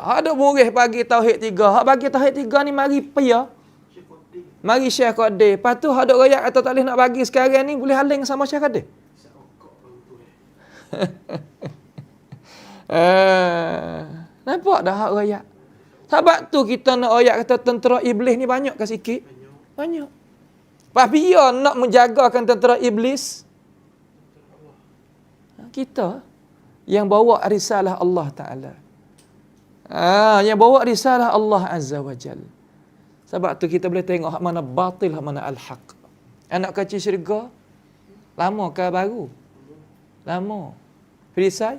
Ada murid bagi tauhid 3. Hak bagi tauhid 3 ni mari pia. Mari Syekh Qadir. Lepas tu hak dok royak atau tak boleh nak bagi sekarang ni boleh haling sama Syekh Qadir. Nampak dah hak royak. Sebab tu kita nak royak kata tentera iblis ni banyak ke sikit? Banyak. Pas biar nak menjagakan tentera iblis, kita yang bawa risalah Allah Ta'ala. Yang bawa risalah Allah Azza wa Jal. Sebab tu kita boleh tengok hak mana batil, hak mana al-haq. Anak kecil syurga, lama ke baru? Lama. Perisai?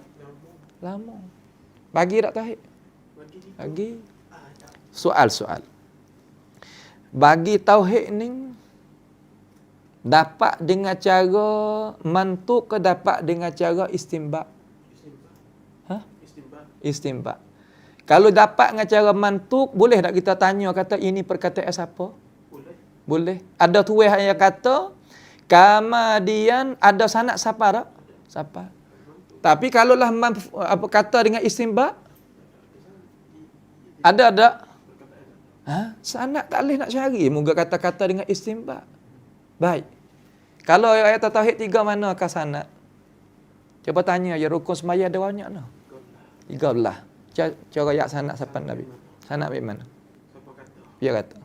Lama. Bagi tak tauhid? Bagi. Soal. Bagi tauhid ni, dapat dengan cara mantuk ke dapat dengan cara istinbat? Istinbat. Kalau dapat dengan cara mantuk, boleh tak kita tanya kata ini perkataan siapa? Boleh. Ada tuah yang kata kemudian ada sanad siapa tak? Siapa? Tapi kalaulah apa kata dengan istinbat, ada tak? Sanad tak boleh nak cari. Moga kata-kata dengan istinbat. Baik. Kalau ayat tauhid 3 mana akal sanad? Cuba tanya ya rukun sembahyang ada banyak no? 13. Cara ayat sanad siapa Nabi? Sanad baik mana? Siapa kata? Dia kata.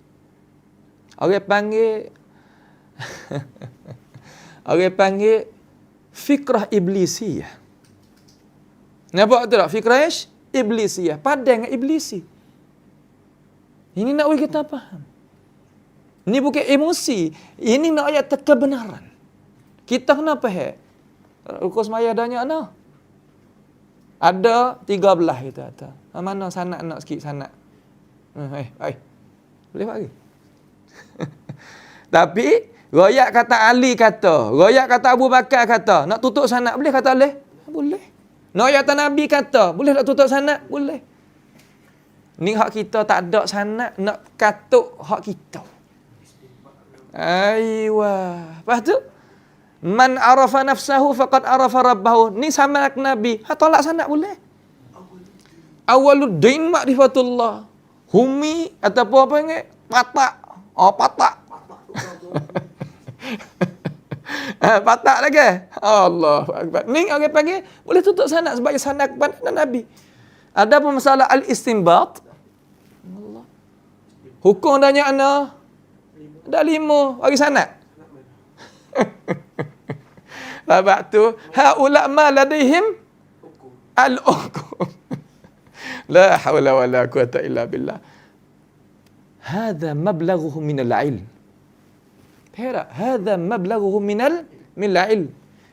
Orang panggil fikrah iblisiyah. Nampak tu tak? Fikrah iblisiyah. Padan dengan iblisi. Ini nak bagi kita faham. Ini bukan emosi. Ini nak ayat kebenaran. Kita kena faham. Rukun sembahyang adanya ana. Ada 13 kita kata. Mana sanad nak sikit sanad. Boleh bagi. Tapi royak kata Ali kata, royak kata Abu Bakar kata, nak tutup sanad boleh kata boleh? Boleh. Nak ayat Nabi kata, boleh tak tutup sanad? Boleh. Ni hak kita tak ada sanad nak katuk hak kita. Aywa. Lepas tu man arafa nafsahu faqad arafa rabbahu. Ni sama Nabi. Tolak sanad boleh. Awaluddin ma'rifatullah. Humi ataupun apa ingat? Patak. Patak. Patak lagi. Allahu akbar. Ni orang panggil boleh tutup sanad sebagai sanad kepada Nabi. Ada pun masalah al-istinbat. Allah. Hukum danya ana. Ada 5 bagi sanad. Sebab tu haula ma ladaihim al-hukum. La haula wala quwata illa billah. Hadha mablaghuhum min al-ilm. Hadha mablaghuhum min al-ilm.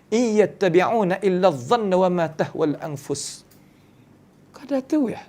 In yattabi'una illa adh-dhanna wa ma tahwa al-anfus. Kada tu ya.